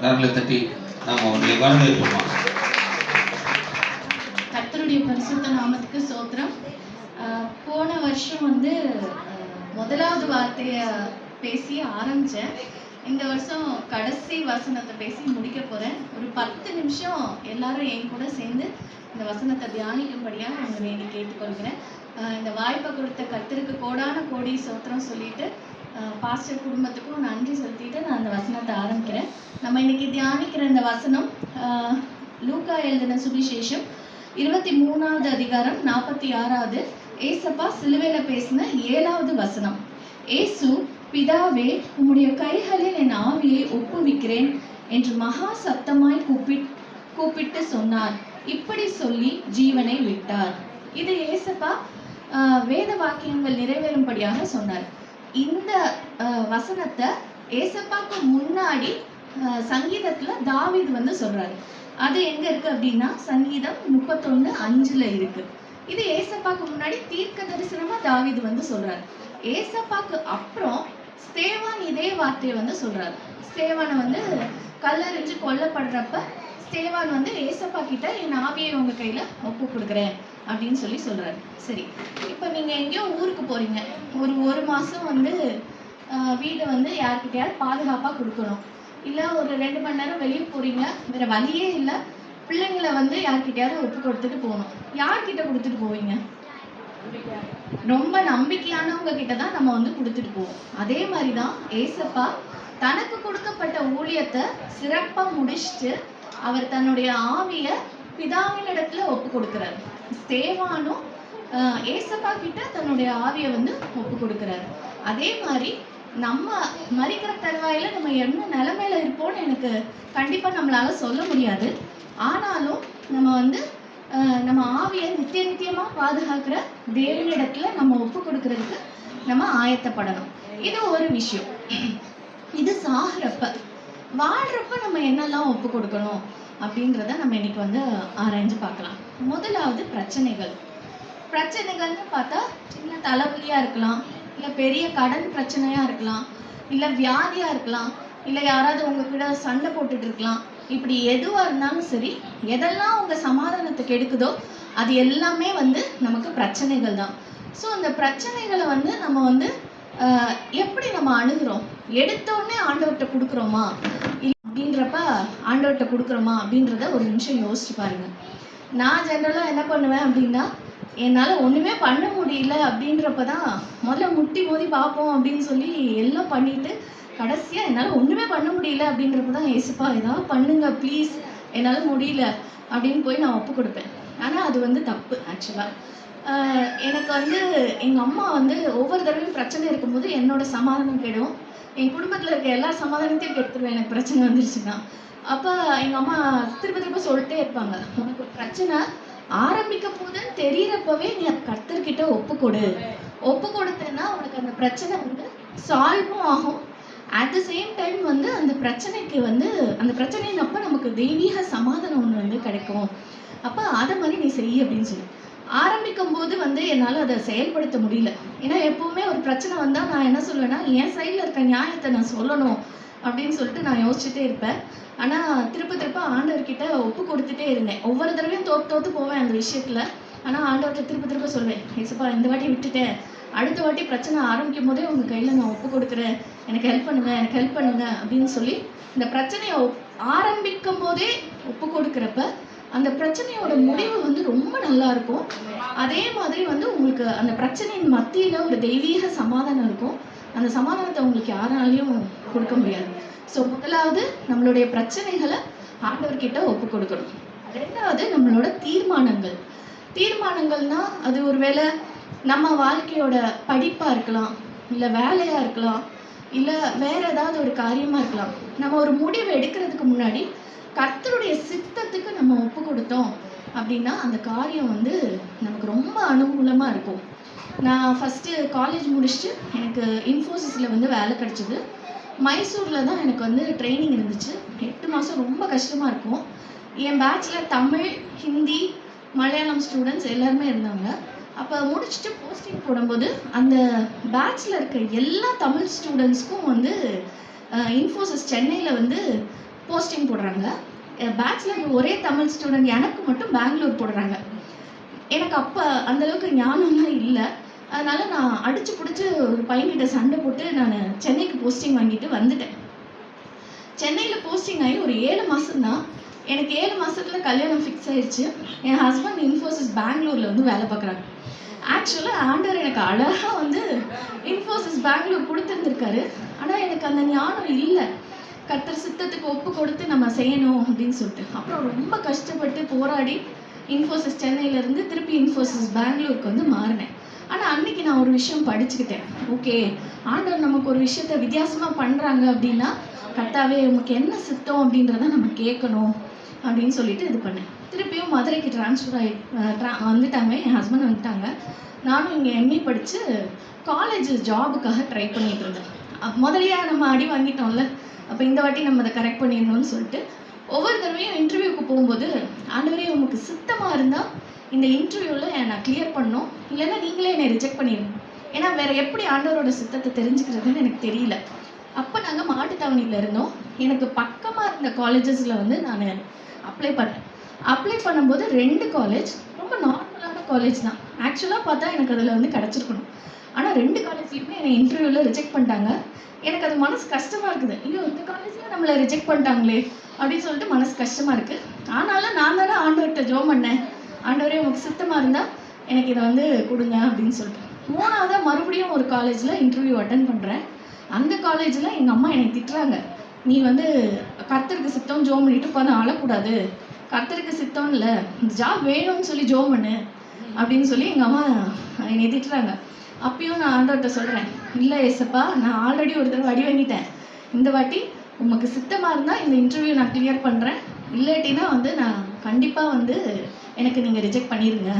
கரங்களை தட்டி நாம் அவர்களை வரவேற்போமா. கர்த்தருடைய பரிசுத்த நாமத்துக்கு ஸ்தோத்திரம். போன வருஷம் வந்து முதலாவது வார்த்தையை பேசி ஆரம்பித்தேன். இந்த வருஷம் கடைசி வசனத்தை பேசி முடிக்க போகிறேன். ஒரு 10 நிமிஷம் எல்லாரும் என் கூட சேர்ந்து இந்த வசனத்தை தியானிக்கும்படியாக உங்களை வேண்டி கேட்டுக்கொள்கிறேன். இந்த வாய்ப்பை கொடுத்த கர்த்தருக்கு கோடான கோடி ஸ்தோத்திரம் சொல்லிட்டு பாஸ்டர் குடும்பத்துக்கும் நன்றி செலுத்திட்டு நான் அந்த வசனத்தை ஆரம்பிக்கிறேன். நம்ம இன்னைக்கு தியானிக்கிற இந்த வசனம் லூக்கா எழுதின சுவிசேஷம் 23வது அதிகாரம் 46வது ஏசப்பா சிலுவையில் பேசின 7வது வசனம். ஏசு, பிதாவே, உம்முடைய கைகளில் என் ஆவியை ஒப்புவிக்கிறேன் என்று மகா சத்தமாய் கூப்பிட்டு சொன்னார். இப்படி சொல்லி ஜீவனை விட்டார். இது ஏசப்பா வேத வாக்கியங்கள் நிறைவேறும்படியாக சொன்னார். இந்த வசனத்தை ஏசப்பாக்கு முன்னாடி சங்கீதத்துல தாவீது வந்து சொல்றாரு. அது எங்க இருக்கு அப்படின்னா சங்கீதம் 31:5 இருக்கு. இது ஏசப்பாக்கு முன்னாடி தீர்க்க தரிசனமா தாவீது வந்து சொல்றாரு. ஏசப்பாக்கு அப்புறம் ஸ்தேவான் இதே வார்த்தையை வந்து சொல்றாரு. ஸ்தேவானை வந்து கல்லறிஞ்சு கொல்லப்படுறப்ப ஸ்தேவான் வந்து ஏசப்பா கிட்ட என் ஆவியை உங்க கையில ஒப்பு கொடுக்குறேன் அப்படின்னு சொல்றாரு. சரி, இப்போ நீங்க எங்கேயோ ஊருக்கு போறீங்க. ஒரு மாசம் வந்து வீட்டை வந்து யார்கிட்டயாவது பாதுகாப்பா கொடுக்கணும். இல்லை ஒரு 2 மணி நேரம் வெளியே போறீங்க, வேற வழியே இல்லை, பிள்ளைங்களை வந்து யார்கிட்டயாவது ஒப்பு கொடுத்துட்டு போகணும். யார்கிட்ட கொடுத்துட்டு போவீங்க? ரொம்ப நம்பிக்கையானவங்க கிட்ட தான் நம்ம வந்து கொடுத்துட்டு போவோம். அதே மாதிரிதான் ஏசப்பா தனக்கு கொடுக்கப்பட்ட ஊழியத்தை சிறப்பா முடிச்சுட்டு அவர் தன்னுடைய ஆவிய பிதாவின் இடத்துல ஒப்பு கொடுக்கிறார். ஸ்தேவானும் ஏசப்பா கிட்ட தன்னுடைய ஆவியை வந்து ஒப்பு கொடுக்கிறாரு. அதே மாதிரி நம்ம மரிக்கிற தருவாயில நம்ம என்ன நிலைமையில இருப்போம்னு எனக்கு கண்டிப்பா நம்மளால சொல்ல முடியாது. ஆனாலும் நம்ம வந்து நம்ம ஆவியை நித்தியமா பாதுகாக்கிற தேவனிடத்துல நம்ம ஒப்பு கொடுக்கறதுக்கு நம்ம ஆயத்தப்படணும். இது ஒரு விஷயம். இது சாகிறப்ப. வாழ்றப்ப நம்ம என்னெல்லாம் ஒப்பு கொடுக்கணும் அப்படின்றத நம்ம இன்னைக்கு வந்து ஆராய்ஞ்சு பார்க்கலாம். முதலாவது பிரச்சனைகள்னு பார்த்தா சின்ன தலைவலியா இருக்கலாம், இல்லை பெரிய கடன் பிரச்சனையா இருக்கலாம், இல்லை வியாதியா இருக்கலாம், இல்லை யாராவது உங்ககிட்ட சண்டை போட்டுட்டு இருக்கலாம். இப்படி எதுவாக இருந்தாலும் சரி, எதெல்லாம் உங்க சமாதானத்துக்கு எடுக்குதோ அது எல்லாமே வந்து நமக்கு பிரச்சனைகள் தான். ஸோ அந்த பிரச்சனைகளை வந்து நம்ம வந்து எப்படி நம்ம அணுகிறோம்? எடுத்தோடனே ஆண்டவர்கிட்ட கொடுக்குறோமா அப்படின்றப்ப ஆண்டவர்கிட்ட கொடுக்குறோமா அப்படின்றத ஒரு நிமிஷம் யோசிச்சு பாருங்க. நான் ஜென்ரலாக என்ன பண்ணுவேன் அப்படின்னா, என்னால் ஒன்றுமே பண்ண முடியல அப்படின்றப்ப தான் முதல்ல முட்டி மோதி பார்ப்போம் அப்படின்னு சொல்லி எல்லாம் பண்ணிட்டு கடைசியாக என்னால் ஒன்றுமே பண்ண முடியல அப்படின்றப்ப தான் ஏசப்பா ஏதாவது பண்ணுங்க ப்ளீஸ், என்னால் முடியல அப்படின்னு போய் நான் ஒப்பு கொடுப்பேன். ஆனால் அது வந்து தப்பு. ஆக்சுவலாக எனக்கு வந்து எங்கள் அம்மா வந்து ஒவ்வொரு தடவையும் பிரச்சனை இருக்கும்போது என்னோட சமாதானம் கெடும். என் குடும்பத்தில் இருக்க எல்லா சமாதானத்தையும் கெடுத்துருவேன் எனக்கு பிரச்சனை வந்துருச்சுன்னா. அப்போ எங்கள் அம்மா திரும்ப சொல்லிட்டே இருப்பாங்க, உனக்கு ஒரு பிரச்சனை ஆரம்பிக்க போதுன்னு தெரியறப்பவே நீ கர்த்தர்கிட்ட ஒப்பு கொடுத்தேன்னா உனக்கு அந்த பிரச்சனை வந்து சால்வும் ஆகும். அட் த சேம் டைம் வந்து அந்த பிரச்சனைக்கு வந்து அந்த பிரச்சனைனப்ப நமக்கு தெய்வீக சமாதானம் ஒன்று வந்து கிடைக்கும். அப்போ அதை மாதிரி நீ செய் அப்படின்னு சொல்லி ஆரம்பிக்கும் போது வந்து என்னால் அதை செயல்படுத்த முடியல. ஏன்னா எப்பவுமே ஒரு பிரச்சனை வந்தால் நான் என்ன சொல்லுவேன்னா, என் சைடில் இருக்க நியாயத்தை நான் சொல்லணும் அப்படின்னு சொல்லிட்டு நான் யோசிச்சுட்டே இருப்பேன். ஆனால் திருப்ப ஆண்டவர்கிட்ட ஒப்பு கொடுத்துட்டே இருந்தேன். ஒவ்வொரு தடவையும் தோத்து போவேன் அந்த விஷயத்தில். ஆனால் ஆண்டவர்கிட்ட திருப்ப சொல்வேன், ஏசப்பா இந்த வாட்டி விட்டுட்டேன், அடுத்த வாட்டி பிரச்சனை ஆரம்பிக்கும் போதே உங்கள் கையில் நான் ஒப்பு கொடுக்குறேன், எனக்கு ஹெல்ப் பண்ணுங்க அப்படின்னு சொல்லி இந்த பிரச்சனையை ஆரம்பிக்கும் போதே ஒப்பு கொடுக்குறப்ப அந்த பிரச்சனையோட முடிவு வந்து ரொம்ப நல்லா இருக்கும். அதே மாதிரி வந்து உங்களுக்கு அந்த பிரச்சனையின் மத்தியில் ஒரு தெய்வீக சமாதானம் இருக்கும். அந்த சமாதானத்தை உங்களுக்கு யாராலையும் கொடுக்க முடியாது. ஸோ முதலாவது நம்மளுடைய பிரச்சனைகளை ஆண்டவர்கிட்ட ஒப்பு கொடுக்கணும். 2வது நம்மளோட தீர்மானங்கள்னா அது ஒருவேளை நம்ம வாழ்க்கையோட படிப்பாக இருக்கலாம், இல்லை வேலையாக இருக்கலாம், இல்லை வேற ஏதாவது ஒரு காரியமாக இருக்கலாம். நம்ம ஒரு முடிவு எடுக்கிறதுக்கு முன்னாடி கர்த்தருடைய சித்தத்துக்கு நம்ம ஒப்பு கொடுத்தோம் அப்படின்னா அந்த காரியம் வந்து நமக்கு ரொம்ப அனுகூலமாக இருக்கும். நான் ஃபஸ்ட்டு காலேஜ் முடிச்சுட்டு எனக்கு இன்ஃபோசிஸில் வந்து வேலை கிடச்சிது. மைசூரில் தான் எனக்கு வந்து ட்ரைனிங் இருந்துச்சு. 8 மாதம் ரொம்ப கஷ்டமாக இருக்கும். என் பேட்சில் தமிழ், ஹிந்தி, மலையாளம் ஸ்டூடெண்ட்ஸ் எல்லாருமே இருந்தாங்க. அப்போ முடிச்சுட்டு போஸ்டிங் போடும்போது அந்த பேட்சில் இருக்க எல்லா தமிழ் ஸ்டூடெண்ட்ஸ்க்கும் வந்து இன்ஃபோசிஸ் சென்னையில் வந்து போஸ்டிங் போடுறாங்க. பேச்சுலர் ஒரே தமிழ் ஸ்டூடெண்ட் எனக்கு மட்டும் பெங்களூர் போடுறாங்க. எனக்கு அப்போ அந்தளவுக்கு ஞானம்லாம் இல்லை. அதனால நான் அடிச்சு பிடிச்சி ஒரு பையன்கிட்ட சண்டை போட்டு நான் சென்னைக்கு போஸ்டிங் வாங்கிட்டு வந்துட்டேன். சென்னையில் போஸ்டிங் ஆகி ஒரு 7 மாதம் தான். எனக்கு 7 மாதத்துல கல்யாணம் ஃபிக்ஸ் ஆயிடுச்சு. என் ஹஸ்பண்ட் இன்ஃபோசிஸ் பெங்களூரில் வந்து வேலை பார்க்குறாங்க. ஆக்சுவலாக ஆண்டவர் எனக்கு அழகாக வந்து இன்ஃபோசிஸ் பெங்களூர் கொடுத்துருந்துருக்காரு. ஆனால் எனக்கு அந்த ஞானம் இல்லை. கர்த்தர் சித்தத்துக்கு ஒப்பு கொடுத்து நம்ம செய்யணும் அப்படின்னு சொல்லிட்டு அப்புறம் ரொம்ப கஷ்டப்பட்டு போராடி இன்ஃபோசிஸ் சென்னையிலேருந்து திருப்பி இன்ஃபோசிஸ் பெங்களூருக்கு வந்து மாறினேன். ஆனால் அன்னைக்கு நான் ஒரு விஷயம் படிச்சுக்கிட்டேன். ஓகே, ஆண்டவர் நமக்கு ஒரு விஷயத்த வித்தியாசமாக பண்ணுறாங்க அப்படின்னா கர்த்தாவே உனக்கு என்ன சித்தம் அப்படின்றத நம்ம கேட்கணும் அப்படின்னு சொல்லிட்டு இது பண்ணேன். திருப்பியும் மதுரைக்கு ட்ரான்ஸ்ஃபர் வந்துட்டாங்க, என் ஹஸ்பண்ட் வந்துட்டாங்க. நானும் இங்கே எம்ஏ படித்து காலேஜ் ஜாபுக்காக ட்ரை பண்ணிகிட்டு இருந்தேன். முதலையா நம்ம அடி வாங்கிட்டோம்ல, அப்போ இந்த வாட்டி நம்ம அதை கரெக்ட் பண்ணிடணும்னு சொல்லிட்டு ஒவ்வொரு தடவையும் இன்டர்வியூக்கு போகும்போது ஆண்டவரே உனக்கு சித்தமாக இருந்தால் இந்த இன்டர்வியூவில் நான் கிளியர் பண்ணணும், இல்லைன்னா நீங்களே என்னை ரிஜெக்ட் பண்ணிடணும். ஏன்னா வேறு எப்படி ஆண்டவரோட சித்தத்தை தெரிஞ்சுக்கிறதுன்னு எனக்கு தெரியல. அப்போ நாங்கள் மாட்டுத்தாவணியில் இருந்தோம். எனக்கு பக்கமாக இருந்த காலேஜஸில் வந்து நான் அப்ளை பண்ணேன். அப்ளை பண்ணும்போது 2 காலேஜ் ரொம்ப நார்மலான காலேஜ் தான். ஆக்சுவலாக பார்த்தா எனக்கு அதில் வந்து கிடச்சிருக்கணும். ஆனால் 2 காலேஜ்லையுமே என்னை இன்டர்வியூவில் ரிஜெக்ட் பண்ணிட்டாங்க. எனக்கு அது மனசு கஷ்டமாக இருக்குது. ஐயோ, இந்த காலேஜில் நம்மளை ரிஜெக்ட் பண்ணிட்டாங்களே அப்படின்னு சொல்லிட்டு மனசு கஷ்டமாக இருக்குது. ஆனாலும் நான் தானே ஆண்டவர்கிட்ட ஜெபம் பண்ணேன், ஆண்டவரே உங்களுக்கு சித்தமாக இருந்தால் எனக்கு இதை வந்து கொடுங்க அப்படின்னு சொல்லிட்டு. 3ஆவதாக மறுபடியும் ஒரு காலேஜில் இன்டர்வியூ அட்டன் பண்ணுறேன். அந்த காலேஜில் எங்கள் அம்மா என்னை திட்டுறாங்க, நீ வந்து கர்த்தருக்கு சித்தம் ஜெபம் பண்ணிட்டு உட்காந்து அழக்கூடாது, கர்த்தருக்கு சித்தம் இல்லை, இந்த ஜாப் வேணும்னு சொல்லி ஜெபம் பண்ணு அப்படின்னு சொல்லி எங்கள் அம்மா என்னை திட்டுறாங்க. அப்பயும் நான் ஆண்டவர்கிட்ட சொல்கிறேன், இல்லை ஏசப்பா, நான் ஆல்ரெடி ஒரு தடவை அடி வாங்கிட்டேன், இந்த வாட்டி உமக்கு சித்தமாக இருந்தால் இந்த இன்டர்வியூ நான் கிளியர் பண்ணுறேன், இல்லாட்டினா வந்து நான் கண்டிப்பாக வந்து எனக்கு நீங்கள் ரிஜெக்ட் பண்ணிடுங்க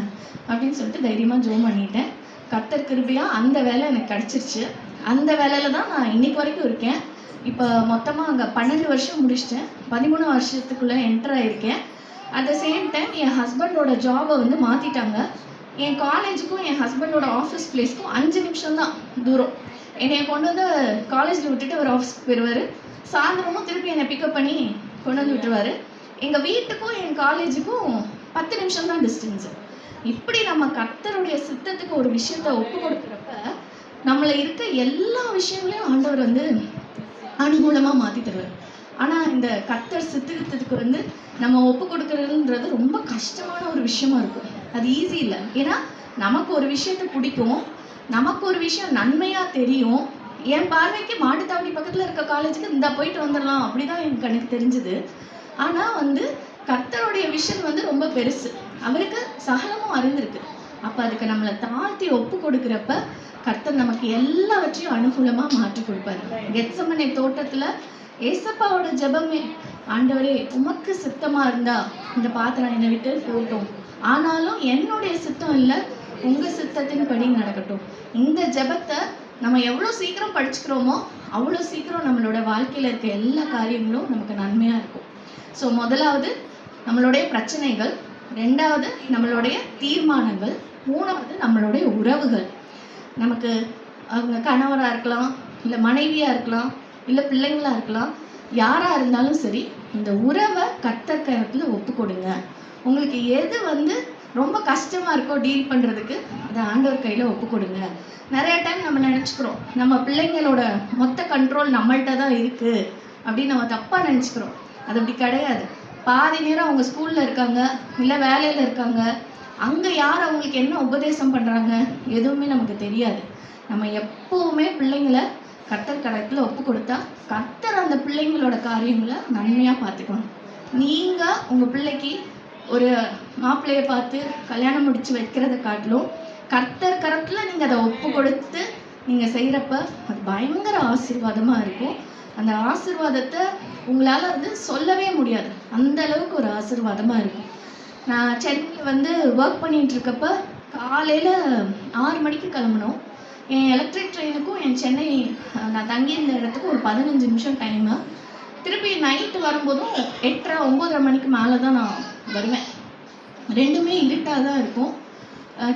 அப்படின்னு சொல்லிட்டு தைரியமாக ஜெபம் பண்ணிட்டேன். கர்த்தர் கிருபையாக அந்த வேலை எனக்கு கிடச்சிருச்சு. அந்த வேலையில் தான் நான் இன்னைக்கு வரைக்கும் இருக்கேன். இப்போ மொத்தமாக அங்கே 12 வருஷம் முடிச்சிட்டேன். 13 வருஷத்துக்குள்ளே என்டர் ஆகிருக்கேன். அட் த சேம் டைம் என் ஹஸ்பண்டோட ஜாபை வந்து மாற்றிட்டாங்க. என் காலேஜுக்கும் என் ஹஸ்பண்டோட ஆஃபீஸ் பிளேஸ்க்கும் 5 நிமிஷம் தான் தூரம். என்னை கொண்டு வந்து காலேஜில் விட்டுட்டு அவர் ஆஃபீஸ்க்கு போயிடுவார். சாயந்தரமும் திருப்பி என்னை பிக்கப் பண்ணி கொண்டு வந்து விட்டுருவார். எங்கள் வீட்டுக்கும் என் காலேஜுக்கும் 10 நிமிஷம் தான் டிஸ்டன்ஸு. இப்படி நம்ம கர்த்தருடைய சித்தத்துக்கு ஒரு விஷயத்த ஒப்பு கொடுக்குறப்ப நம்மளை இருக்க எல்லா விஷயங்களையும் ஆண்டவர் வந்து அனுகூலமாக மாற்றி தருவார். ஆனால் இந்த கர்த்தர் சித்தத்துக்கு வந்து நம்ம ஒப்பு கொடுக்குறதுன்றது ரொம்ப கஷ்டமான ஒரு விஷயமா இருக்கும். அது ஈஸி இல்லை. ஏன்னா நமக்கு ஒரு விஷயத்த பிடிக்கும், நமக்கு ஒரு விஷயம் நன்மையாக தெரியும். என் பார்வைக்கு மாட்டுத்தாவணி பக்கத்தில் இருக்க காலேஜுக்கு இந்த போயிட்டு வந்துடலாம் அப்படி தான் எனக்கு தெரிஞ்சுது. ஆனால் வந்து கர்த்தருடைய விஷயம் வந்து ரொம்ப பெருசு, அவருக்கு சகலமும் அறிந்திருக்கு. அப்போ அதுக்கு நம்மளை தாழ்த்தி ஒப்பு கொடுக்குறப்ப கர்த்தர் நமக்கு எல்லாவற்றையும் அனுகூலமாக மாற்றி கொடுப்பாரு. கெத்செமனே தோட்டத்தில் ஏசப்பாவோட ஜெபமே, ஆண்டவரே உமக்கு சித்தமாக இருந்தா இந்த பாத்திரம் என்னை விட்டு போட்டோம், ஆனாலும் என்னுடைய சித்தம் இல்லை, உங்கள் சித்தத்தின் படி நடக்கட்டும். இந்த ஜெபத்தை நம்ம எவ்வளோ சீக்கிரம் படிச்சுக்கிறோமோ அவ்வளோ சீக்கிரம் நம்மளோட வாழ்க்கையில் இருக்க எல்லா காரியங்களும் நமக்கு நன்மையாக இருக்கும். ஸோ முதலாவது நம்மளுடைய பிரச்சனைகள், 2வது நம்மளுடைய தீர்மானங்கள், 3வது நம்மளுடைய உறவுகள். நமக்கு அவங்க கணவராக இருக்கலாம், இல்லை மனைவியாக இருக்கலாம், இல்லை பிள்ளைங்களாக இருக்கலாம், யாராக இருந்தாலும் சரி, இந்த உறவை கர்த்தர் கரத்தில் ஒப்பு கொடுங்க. உங்களுக்கு எது வந்து ரொம்ப கஷ்டமாக இருக்கோ டீல் பண்ணுறதுக்கு அதை ஆண்டவர் கையில் ஒப்பு கொடுங்க. நிறைய டைம் நம்ம நினச்சிக்கிறோம் நம்ம பிள்ளைங்களோட மொத்த கண்ட்ரோல் நம்மள்கிட்ட தான் இருக்குது அப்படின்னு நம்ம தப்பாக நினச்சிக்கிறோம். அது அப்படி கிடையாது. பாதி நேரம் அவங்க ஸ்கூலில் இருக்காங்க, இல்லை வேலையில் இருக்காங்க, அங்கே யார் அவங்களுக்கு என்ன உபதேசம் பண்ணுறாங்க எதுவுமே நமக்கு தெரியாது. நம்ம எப்போவுமே பிள்ளைங்களை கர்த்தர் கரத்தில் ஒப்பு கொடுத்தா கர்த்தர் அந்த பிள்ளைங்களோட காரியங்களை நன்மையாக பார்த்துக்கணும். நீங்கள் உங்கள் பிள்ளைக்கு ஒரு மாப்பிள்ளையை பார்த்து கல்யாணம் முடித்து வைக்கிறத காட்டிலும் கர்த்தர் கரத்தில் நீங்கள் அதை ஒப்பு கொடுத்து நீங்கள் செய்கிறப்ப அது பயங்கர ஆசீர்வாதமாக இருக்கும். அந்த ஆசீர்வாதத்தை உங்களால் வந்து சொல்லவே முடியாது, அந்த அளவுக்கு ஒரு ஆசீர்வாதமாக இருக்கும். நான் சென்னையில் வந்து ஒர்க் பண்ணிகிட்டு இருக்கப்ப காலையில் 6 மணிக்கு கிளம்பணும். என் எலக்ட்ரிக் ட்ரெயினுக்கும் என் சென்னை நான் தங்கியிருந்த இடத்துக்கும் ஒரு 15 நிமிஷம் டைமு. திருப்பி நைட்டு வரும்போதும் 8:30 9:30 மணிக்கு மேலே தான் நான் வருவேன். 2மே இருட்டாக தான் இருக்கும்.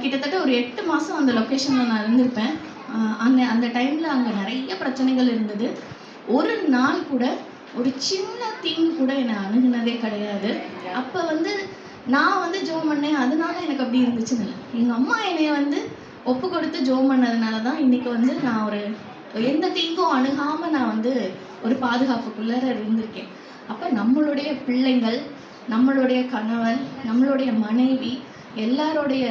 கிட்டத்தட்ட ஒரு 8 மாதம் அந்த லொக்கேஷனில் நான் இருந்திருப்பேன். அந்த டைமில் அங்கே நிறைய பிரச்சனைகள் இருந்தது. ஒரு நாள் கூட ஒரு சின்ன தீங்கு கூட என்னை அணுகுனதே கிடையாது. அப்போ வந்து நான் வந்து ஜெபம் பண்ணேன், அதனால எனக்கு அப்படி இருந்துச்சுன்னு இல்லை. எங்கள் அம்மா என்னைய வந்து ஒப்பு கொடுத்து ஜெபம் பண்ணதுனால தான் இன்னைக்கு வந்து நான் ஒரு எந்த தீங்கும் அணுகாமல் நான் வந்து ஒரு பாதுகாப்புக்குள்ளே இருந்திருக்கேன். அப்போ நம்மளுடைய பிள்ளைங்கள், நம்மளுடைய கணவன், நம்மளுடைய மனைவி, எல்லாருடைய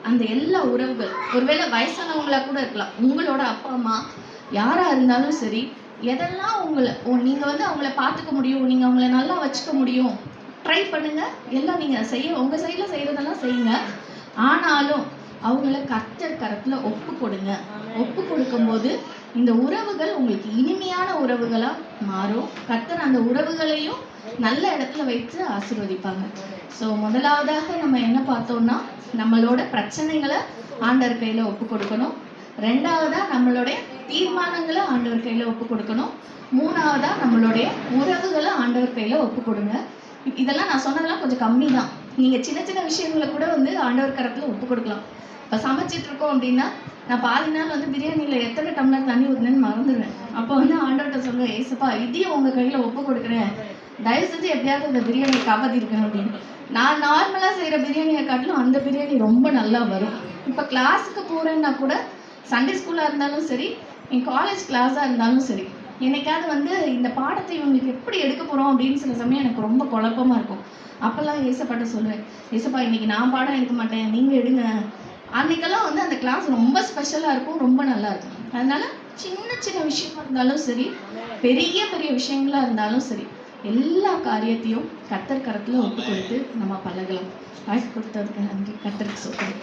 அந்த எல்லா உறவுகள், ஒருவேளை வயசானவங்களா கூட இருக்கலாம், உங்களோட அப்பா அம்மா யாராக இருந்தாலும் சரி, எதெல்லாம் நீங்கள் வந்து அவங்கள பார்த்துக்க முடியும், நீங்கள் அவங்கள நல்லா வச்சுக்க முடியும், ட்ரை பண்ணுங்க. எல்லாம் நீங்கள் உங்கள் சைடில் செய்கிறதெல்லாம் செய்யுங்க. ஆனாலும் அவங்கள கர்த்தர் கரத்தில் ஒப்பு கொடுங்க. ஒப்பு கொடுக்கும்போது இந்த உறவுகள் உங்களுக்கு இனிமையான உறவுகளாக மாறும். கர்த்தர் அந்த உறவுகளையும் நல்ல இடத்துல வைத்து ஆசீர்வதிப்பாங்க. ஸோ முதலாவதாக நம்ம என்ன பார்த்தோம்னா, நம்மளோட பிரச்சனைகளை ஆண்டவர் கையில் ஒப்பு கொடுக்கணும். ரெண்டாவதா நம்மளுடைய தீர்மானங்களை ஆண்டவர் கையில் ஒப்பு கொடுக்கணும். மூணாவதா நம்மளுடைய உறவுகளை ஆண்டவர் கையில் ஒப்பு கொடுங்க. இதெல்லாம் நான் சொன்னதெல்லாம் கொஞ்சம் கம்மி தான். நீங்கள் சின்ன சின்ன விஷயங்களை கூட வந்து ஆண்டவர் கரத்தில் ஒப்பு கொடுக்கலாம். இப்போ சமைச்சிட்டு இருக்கோம் அப்படின்னா, நான் பாதி நாள் வந்து பிரியாணியில் எத்தனை டம்ளர் தண்ணி ஊற்றுனேன்னு மறந்துடுவேன். அப்போ வந்து ஆண்டவர்கிட்ட சொல்லுவேன், ஏசப்பா இதையும் உங்கள் கையில் ஒப்பு கொடுக்குறேன், தயவு செஞ்சு எப்படியாவது இந்த பிரியாணியை காப்பாற்றிருக்கேன் அப்படின்னு. நான் நார்மலாக செய்கிற பிரியாணியை காட்டிலும் அந்த பிரியாணி ரொம்ப நல்லா வரும். இப்போ கிளாஸுக்கு போகிறேன்னா கூட, சண்டே ஸ்கூலாக இருந்தாலும் சரி, என் காலேஜ் கிளாஸாக இருந்தாலும் சரி, என்னைக்காவது வந்து இந்த பாடத்தை இவங்களுக்கு எப்படி எடுக்க போகிறோம் அப்படின்னு சில சமயம் எனக்கு ரொம்ப குழப்பமாக இருக்கும். அப்போல்லாம் ஏசப்பாட்ட சொல்லுவேன், ஏசப்பா இன்னைக்கு நான் பாடம் எடுக்க மாட்டேன், நீங்கள் எடுங்க. அன்னைக்கெல்லாம் வந்து அந்த கிளாஸ் ரொம்ப ஸ்பெஷலாக இருக்கும், ரொம்ப நல்லா இருக்கும். அதனால சின்ன சின்ன விஷயமா இருந்தாலும் சரி, பெரிய பெரிய விஷயங்களா இருந்தாலும் சரி, எல்லா காரியத்தையும் கர்த்தர் கரத்தில் ஒப்பு கொடுத்து நம்ம பழகலாம். வாய்ப்பு கொடுத்ததுக்கு நன்றி. கர்த்தருக்கு சொல்றேன்.